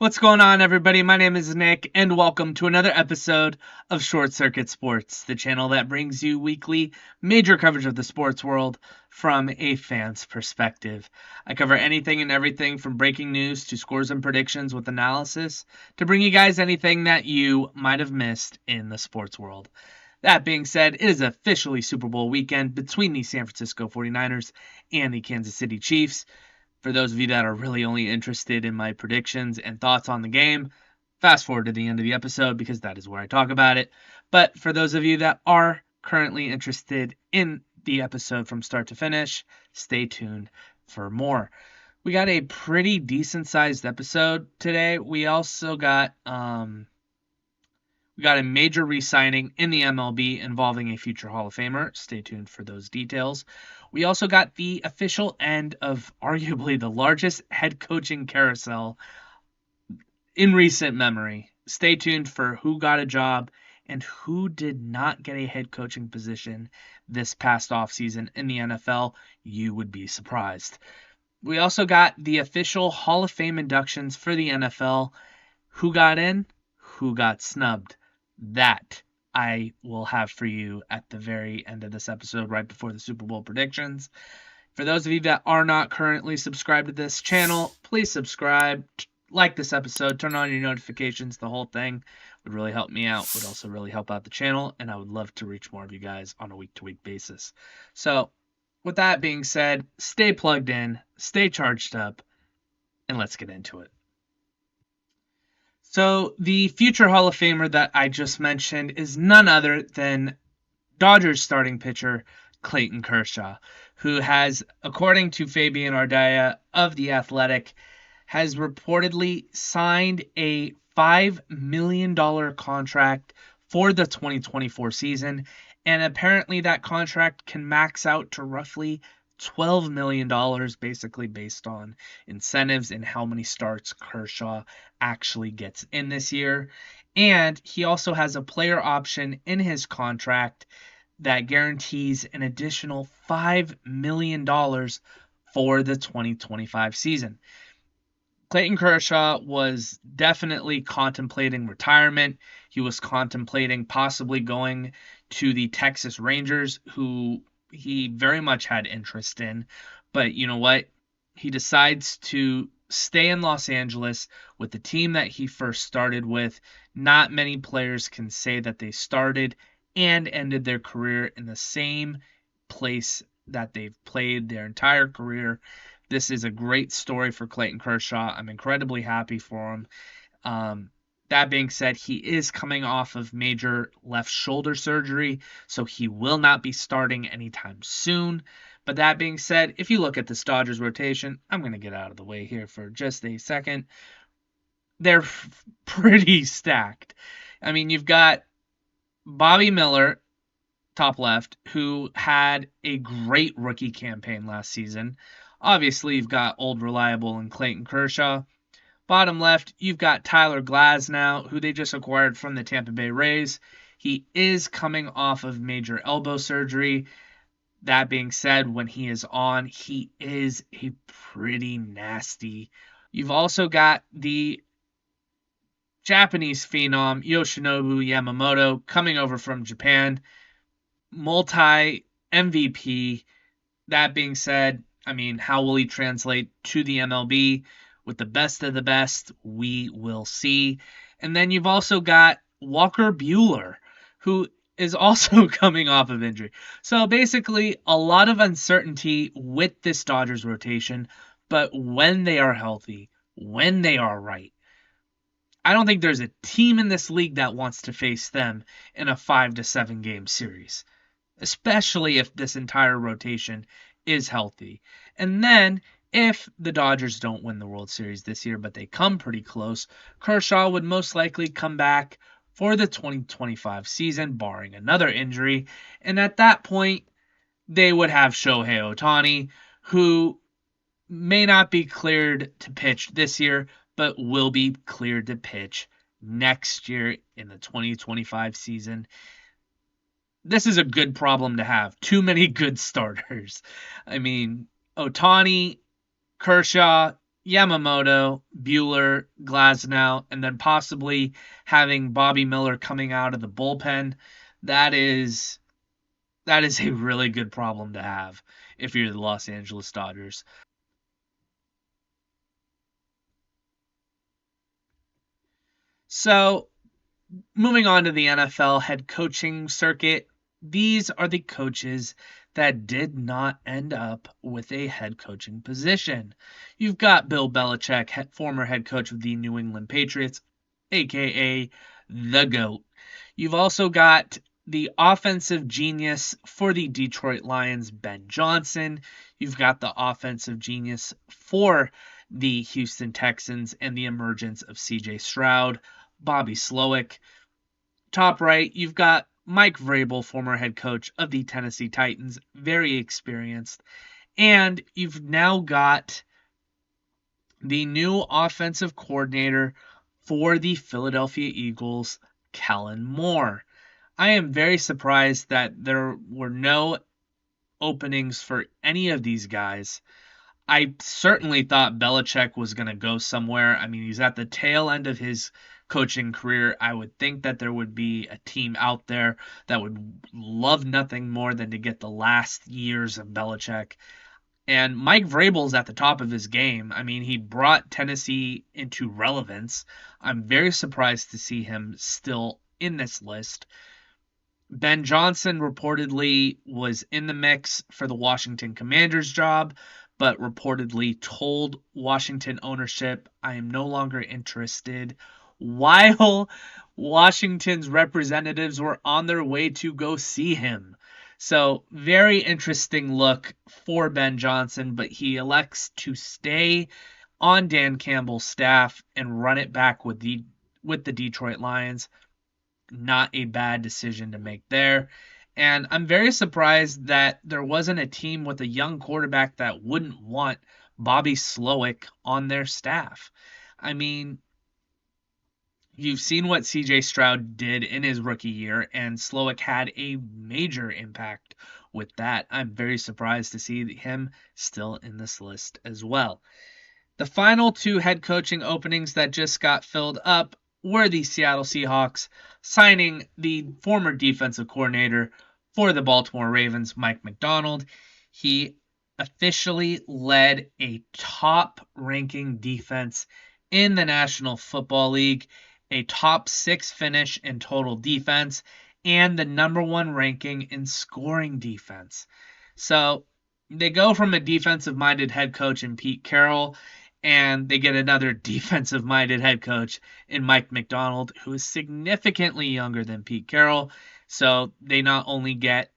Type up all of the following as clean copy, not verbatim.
What's going on, everybody? My name is Nick, and welcome to another episode of Short Circuit Sports, the channel that brings you weekly major coverage of the sports world from a fan's perspective. I cover anything and everything from breaking news to scores and predictions with analysis to bring you guys anything that you might have missed in the sports world. That being said, it is officially Super Bowl weekend between the San Francisco 49ers and the Kansas City Chiefs. For those of you that are really only interested in my predictions and thoughts on the game, fast forward to the end of the episode because that is where I talk about it. But for those of you that are currently interested in the episode from start to finish, stay tuned for more. We got a pretty decent sized episode today. We also got a major re-signing in the MLB involving a future Hall of Famer. Stay tuned for those details. We also got the official end of arguably the largest head coaching carousel in recent memory. Stay tuned for who got a job and who did not get a head coaching position this past offseason in the NFL. You would be surprised. We also got the official Hall of Fame inductions for the NFL. Who got in? Who got snubbed? That I will have for you at the very end of this episode, right before the Super Bowl predictions. For those of you that are not currently subscribed to this channel, please subscribe, like this episode, turn on your notifications, the whole thing would really help me out, would also really help out the channel, and I would love to reach more of you guys on a week-to-week basis. So, with that being said, stay plugged in, stay charged up, and let's get into it. So the future Hall of Famer that I just mentioned is none other than Dodgers starting pitcher Clayton Kershaw, who has, according to Fabian Ardaya of The Athletic, has reportedly signed a $5 million contract for the 2024 season, and apparently that contract can max out to roughly $12 million, basically based on incentives and how many starts Kershaw actually gets in this year. And he also has a player option in his contract that guarantees an additional $5 million for the 2025 season. Clayton Kershaw was definitely contemplating retirement. He was contemplating possibly going to the Texas Rangers, who he very much had interest in. But you know what? He decides to stay in Los Angeles with the team that he first started with. Not many players can say that they started and ended their career in the same place that they've played their entire career. This is a great story for Clayton Kershaw. I'm incredibly happy for him. That being said, he is coming off of major left shoulder surgery, so he will not be starting anytime soon. But that being said, if you look at this Dodgers rotation, I'm going to get out of the way here for just a second. They're pretty stacked. I mean, you've got Bobby Miller, top left, who had a great rookie campaign last season. Obviously, you've got old reliable and Clayton Kershaw. Bottom left, you've got Tyler Glasnow, who they just acquired from the Tampa Bay Rays. He is coming off of major elbow surgery. That being said, when he is on, he is a pretty nasty. You've also got the Japanese phenom Yoshinobu Yamamoto coming over from Japan. Multi MVP. That being said, I mean, how will he translate to the MLB? With the best of the best, we will see. And then you've also got Walker Buehler, who is also coming off of injury. So basically, a lot of uncertainty with this Dodgers rotation, but when they are healthy, when they are right, I don't think there's a team in this league that wants to face them in a 5 to 7 game series, especially if this entire rotation is healthy. And then if the Dodgers don't win the World Series this year, but they come pretty close, Kershaw would most likely come back for the 2025 season, barring another injury. And at that point, they would have Shohei Ohtani, who may not be cleared to pitch this year, but will be cleared to pitch next year in the 2025 season. This is a good problem to have. Too many good starters. I mean, Otani, Kershaw, Yamamoto, Bueller, Glasnow, and then possibly having Bobby Miller coming out of the bullpen. That is that is a really good problem to have if you're the Los Angeles Dodgers. So, moving on to the NFL head coaching circuit, these are the coaches that did not end up with a head coaching position. You've got Bill Belichick, former head coach of the New England Patriots, aka the GOAT. You've also got the offensive genius for the Detroit Lions, Ben Johnson. You've got the offensive genius for the Houston Texans and the emergence of CJ Stroud, Bobby Slowick. Top right, you've got Mike Vrabel, former head coach of the Tennessee Titans, very experienced. And you've now got the new offensive coordinator for the Philadelphia Eagles, Kellen Moore. I am very surprised that there were no openings for any of these guys. I certainly thought Belichick was going to go somewhere. I mean, he's at the tail end of his coaching career. I would think that there would be a team out there that would love nothing more than to get the last years of Belichick. And Mike Vrabel's at the top of his game. I mean, he brought Tennessee into relevance. I'm very surprised to see him still in this list. Ben Johnson reportedly was in the mix for the Washington Commanders job, but reportedly told Washington ownership, I am no longer interested, while Washington's representatives were on their way to go see him. So, very interesting look for Ben Johnson, but he elects to stay on Dan Campbell's staff and run it back with the Detroit Lions. Not a bad decision to make there. And I'm very surprised that there wasn't a team with a young quarterback that wouldn't want Bobby Slowick on their staff. I mean, you've seen what CJ Stroud did in his rookie year, and Slowick had a major impact with that. I'm very surprised to see him still in this list as well. The final two head coaching openings that just got filled up were the Seattle Seahawks signing the former defensive coordinator for the Baltimore Ravens, Mike Macdonald. He officially led a top ranking defense in the National Football League, a top 6 finish in total defense, and the number 1 ranking in scoring defense. So they go from a defensive minded head coach in Pete Carroll, and they get another defensive minded head coach in Mike Macdonald, who is significantly younger than Pete Carroll. So they not only get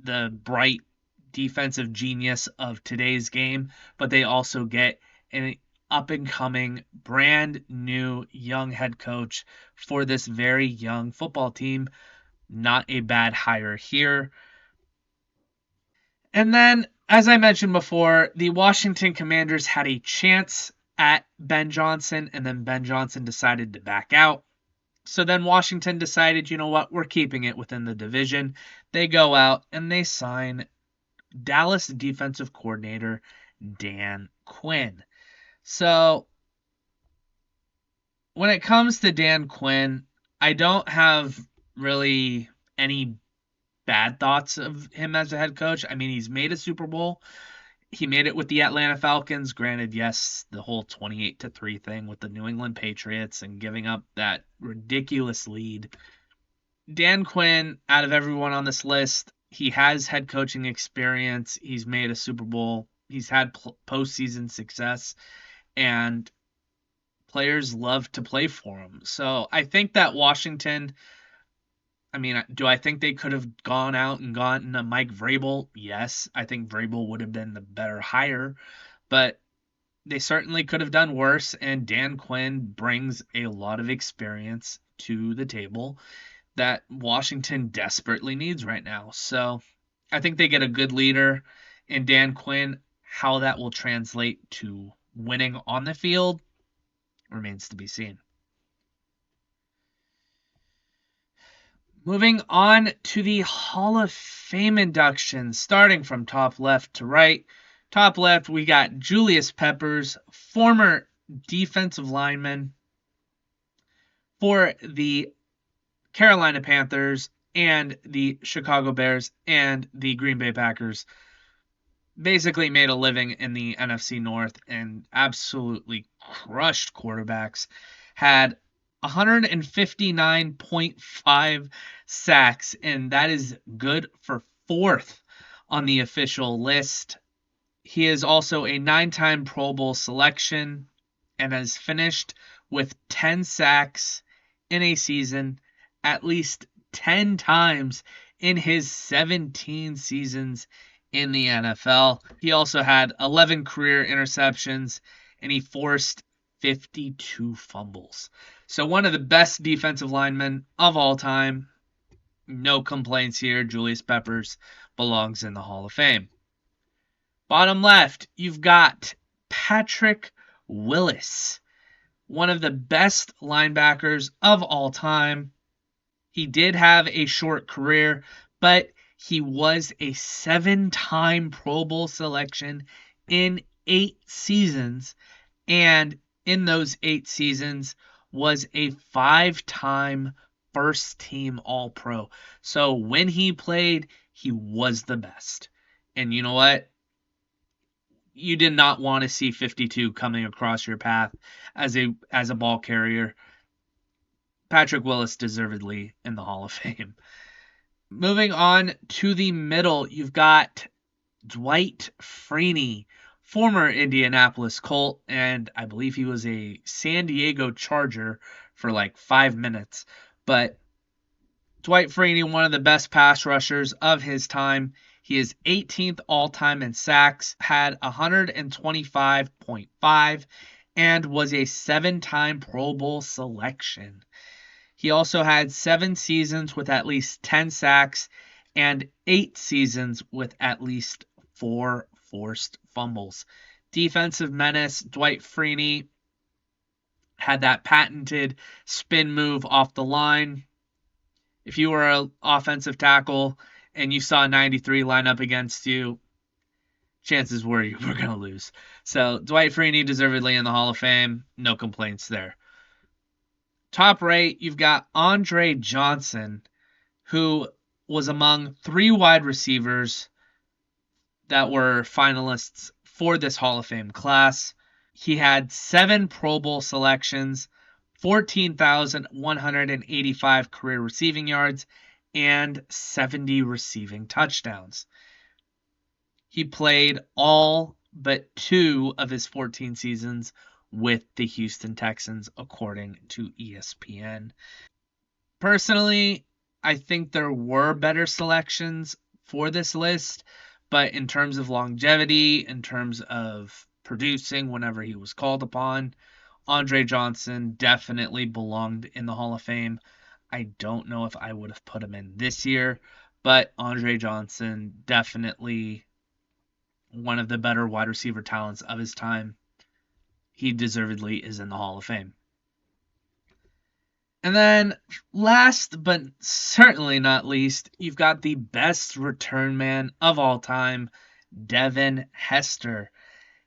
the bright defensive genius of today's game, but they also get an up and coming, brand new young head coach for this very young football team. Not a bad hire here. And then, as I mentioned before, the Washington Commanders had a chance at Ben Johnson, and then Ben Johnson decided to back out. So then Washington decided, you know what, we're keeping it within the division. They go out and they sign Dallas defensive coordinator Dan Quinn. So when it comes to Dan Quinn, I don't have really any bad thoughts of him as a head coach. I mean, he's made a Super Bowl. He made it with the Atlanta Falcons. Granted, yes, the whole 28-3 thing with the New England Patriots and giving up that ridiculous lead. Dan Quinn, out of everyone on this list, he has head coaching experience. He's made a Super Bowl. He's had postseason success, and players love to play for him. So I think that Washington, I mean, do I think they could have gone out and gotten a Mike Vrabel? Yes, I think Vrabel would have been the better hire, but they certainly could have done worse, and Dan Quinn brings a lot of experience to the table that Washington desperately needs right now. So I think they get a good leader in Dan Quinn. How that will translate to winning on the field remains to be seen. Moving on to the Hall of Fame inductions, starting from top left to right. Top left, we got Julius Peppers, former defensive lineman for the Carolina Panthers and the Chicago Bears and the Green Bay Packers. Basically made a living in the NFC North and absolutely crushed quarterbacks. Had 159.5 sacks, and that is good for fourth on the official list. He is also a 9-time Pro Bowl selection and has finished with 10 sacks in a season at least 10 times in his 17 seasons in the NFL. He also had 11 career interceptions and he forced 52 fumbles. So one of the best defensive linemen of all time. No complaints here. Julius Peppers belongs in the Hall of Fame. Bottom left, you've got Patrick Willis, one of the best linebackers of all time. He did have a short career, but he was a 7-time Pro Bowl selection in 8 seasons, and in those 8 seasons was a 5-time first team All-Pro. So when he played, he was the best. And you know what? You did not want to see 52 coming across your path as a ball carrier. Patrick Willis deservedly in the Hall of Fame. Moving on to the middle, you've got Dwight Freeney, former Indianapolis Colt, and I believe he was a San Diego Charger for like 5 minutes. But Dwight Freeney, one of the best pass rushers of his time. He is 18th all-time in sacks, had 125.5, and was a 7-time Pro Bowl selection. He also had 7 seasons with at least 10 sacks and 8 seasons with at least 4 forced fumbles. Defensive menace, Dwight Freeney had that patented spin move off the line. If you were an offensive tackle and you saw 93 line up against you, chances were you were going to lose. So Dwight Freeney deservedly in the Hall of Fame. No complaints there. Top right, you've got Andre Johnson, who was among 3 wide receivers that were finalists for this Hall of Fame class. He had 7 Pro Bowl selections, 14,185 career receiving yards, and 70 receiving touchdowns. He played all but 2 of his 14 seasons with the Houston Texans, according to ESPN. Personally, I think there were better selections for this list, but in terms of longevity, in terms of producing whenever he was called upon, Andre Johnson definitely belonged in the Hall of Fame. I don't know if I would have put him in this year, but Andre Johnson definitely one of the better wide receiver talents of his time. He deservedly is in the Hall of Fame. And then last but certainly not least, you've got the best return man of all time, Devin Hester.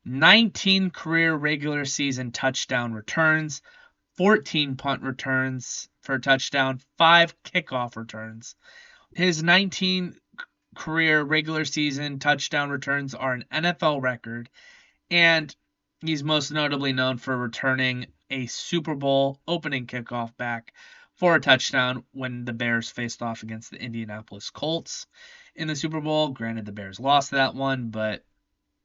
19 career regular season touchdown returns, 14 punt returns for a touchdown, 5 kickoff returns. His 19 career regular season touchdown returns are an NFL record, and he's most notably known for returning a Super Bowl opening kickoff back for a touchdown when the Bears faced off against the Indianapolis Colts in the Super Bowl. Granted, the Bears lost that one, but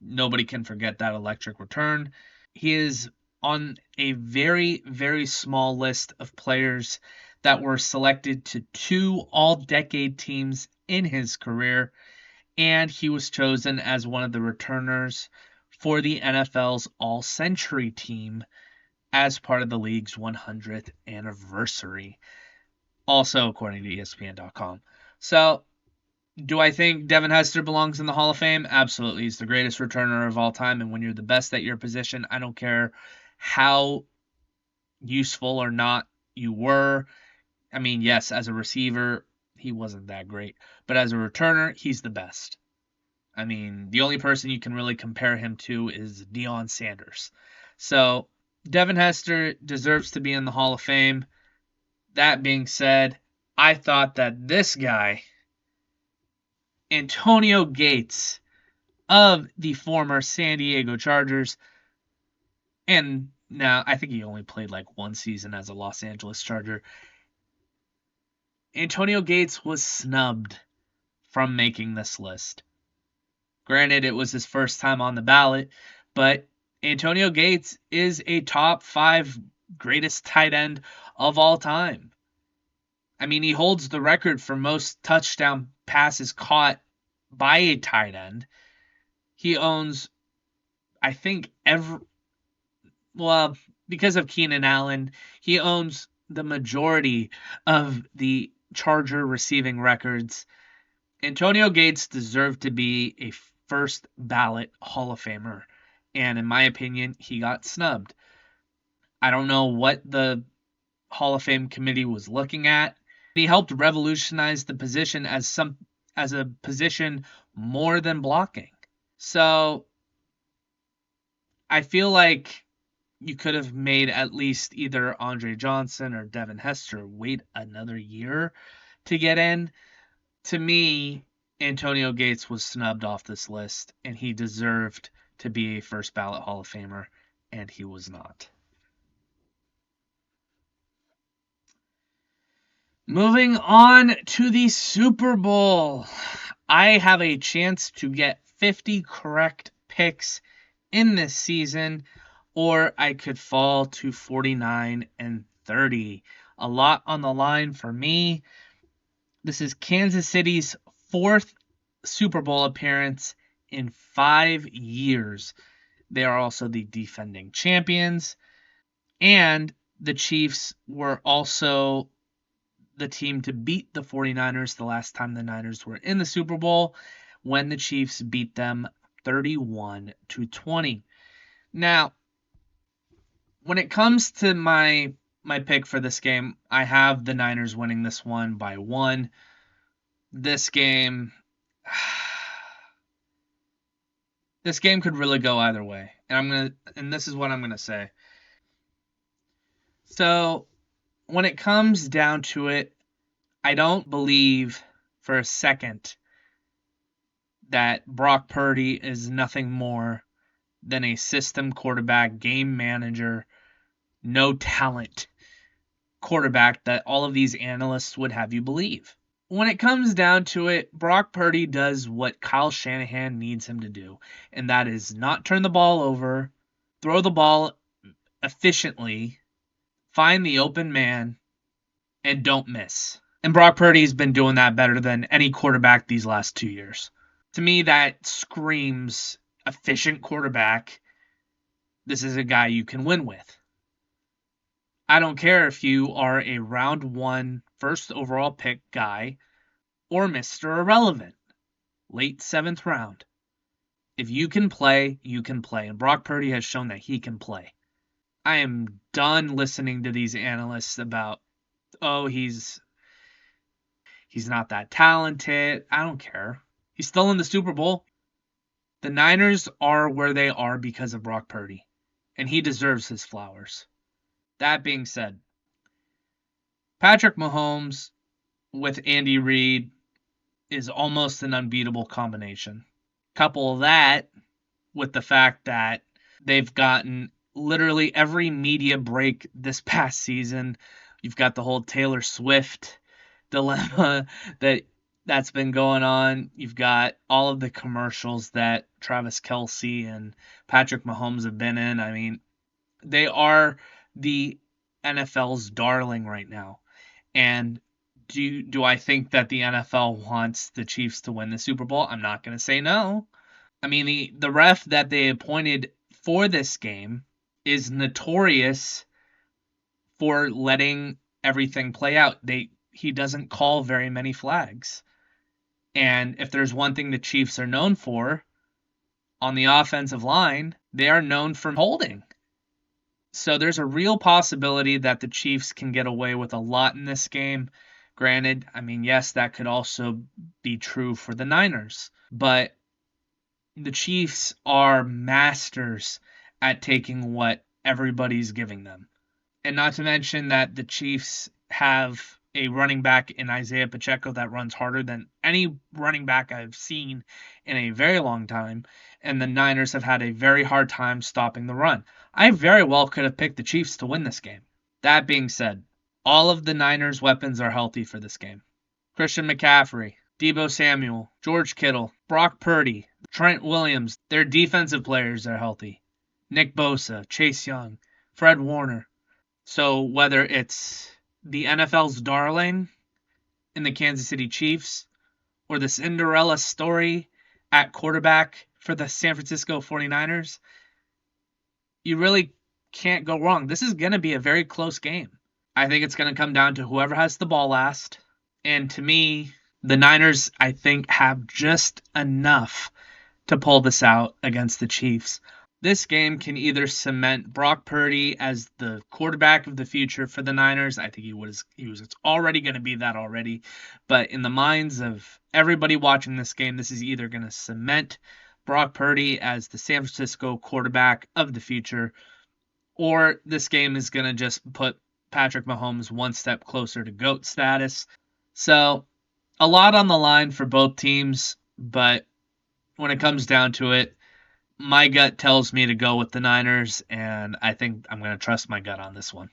nobody can forget that electric return. He is on a very, very small list of players that were selected to 2 all-decade teams in his career, and he was chosen as one of the returners for the NFL's All-Century team as part of the league's 100th anniversary, also according to ESPN.com. So, do I think Devin Hester belongs in the Hall of Fame? Absolutely. He's the greatest returner of all time, and when you're the best at your position, I don't care how useful or not you were. I mean, yes, as a receiver, he wasn't that great. But as a returner, he's the best. I mean, the only person you can really compare him to is Deion Sanders. So, Devin Hester deserves to be in the Hall of Fame. That being said, I thought that this guy, Antonio Gates of the former San Diego Chargers, and now I think he only played like one season as a Los Angeles Charger. Antonio Gates was snubbed from making this list. Granted, it was his first time on the ballot, but Antonio Gates is a top 5 greatest tight end of all time. I mean, he holds the record for most touchdown passes caught by a tight end. He owns, I think, because of Keenan Allen, he owns the majority of the Charger receiving records. Antonio Gates deserved to be a first ballot Hall of Famer, and in my opinion, he got snubbed. I don't know what the Hall of Fame committee was looking at. He helped revolutionize the position as a position more than blocking. So I feel like you could have made at least either Andre Johnson or Devin Hester wait another year to get in. To me, Antonio Gates was snubbed off this list, and he deserved to be a first ballot Hall of Famer, and he was not. Moving on to the Super Bowl. I have a chance to get 50 correct picks in this season, or I could fall to 49 and 30. A lot on the line for me. This is Kansas City's 4th Super Bowl appearance in 5 years. They are also the defending champions. And the Chiefs were also the team to beat the 49ers the last time the Niners were in the Super Bowl, when the Chiefs beat them 31-20. Now, when it comes to my pick for this game, I have the Niners winning this one by 1. This game could really go either way. And this is what I'm going to say. So, when it comes down to it, I don't believe for a second that Brock Purdy is nothing more than a system quarterback, game manager, no talent quarterback that all of these analysts would have you believe. When it comes down to it, Brock Purdy does what Kyle Shanahan needs him to do, and that is not turn the ball over, throw the ball efficiently, find the open man, and don't miss. And Brock Purdy's been doing that better than any quarterback these last 2 years. To me, that screams efficient quarterback. This is a guy you can win with. I don't care if you are a round 1 first overall pick guy or Mr. Irrelevant, late 7th round. If you can play, you can play. And Brock Purdy has shown that he can play. I am done listening to these analysts about, he's not that talented. I don't care. He's still in the Super Bowl. The Niners are where they are because of Brock Purdy, and he deserves his flowers. That being said, Patrick Mahomes with Andy Reid is almost an unbeatable combination. Couple that with the fact that they've gotten literally every media break this past season. You've got the whole Taylor Swift dilemma that's been going on. You've got all of the commercials that Travis Kelce and Patrick Mahomes have been in. I mean, they are the NFL's darling right now. And do I think that the NFL wants the Chiefs to win the Super Bowl? I'm not going to say no. I mean, the ref that they appointed for this game is notorious for letting everything play out. He doesn't call very many flags. And if there's one thing the Chiefs are known for on the offensive line, they are known for holding. So there's a real possibility that the Chiefs can get away with a lot in this game. Granted, I mean, yes, that could also be true for the Niners, but the Chiefs are masters at taking what everybody's giving them. And not to mention that the Chiefs have a running back in Isaiah Pacheco that runs harder than any running back I've seen in a very long time. And the Niners have had a very hard time stopping the run. I very well could have picked the Chiefs to win this game. That being said, all of the Niners' weapons are healthy for this game. Christian McCaffrey, Deebo Samuel, George Kittle, Brock Purdy, Trent Williams, their defensive players are healthy. Nick Bosa, Chase Young, Fred Warner. So whether it's the NFL's darling in the Kansas City Chiefs or the Cinderella story at quarterback for the San Francisco 49ers, you really can't go wrong. This is going to be a very close game. I think it's going to come down to whoever has the ball last. And to me, the Niners, I think, have just enough to pull this out against the Chiefs. This game can either cement Brock Purdy as the quarterback of the future for the Niners. I think it's already going to be that already. But in the minds of everybody watching this game, this is either going to cement Brock Purdy as the San Francisco quarterback of the future, or this game is going to just put Patrick Mahomes one step closer to GOAT status. So a lot on the line for both teams, but when it comes down to it, my gut tells me to go with the Niners, and I think I'm going to trust my gut on this one.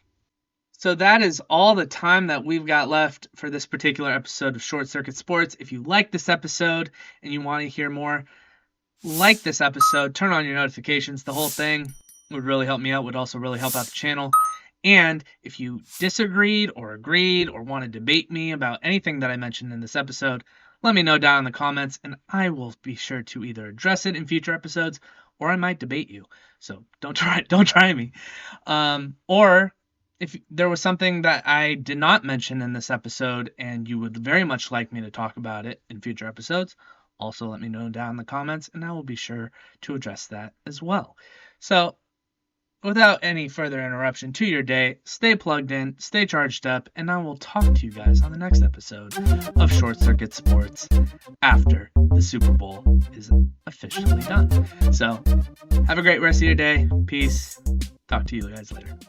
So that is all the time that we've got left for this particular episode of Short Circuit Sports. If you like this episode and you want to hear more, like this episode, turn on your notifications. The whole thing would really help me out, would also really help out the channel. And if you disagreed or agreed or want to debate me about anything that I mentioned in this episode, let me know down in the comments, and I will be sure to either address it in future episodes, or I might debate you. So don't try me. Or if there was something that I did not mention in this episode and you would very much like me to talk about it in future episodes, also let me know down in the comments, and I will be sure to address that as well. So without any further interruption to your day, stay plugged in, stay charged up, and I will talk to you guys on the next episode of Short Circuit Sports after the Super Bowl is officially done. So, have a great rest of your day. Peace. Talk to you guys later.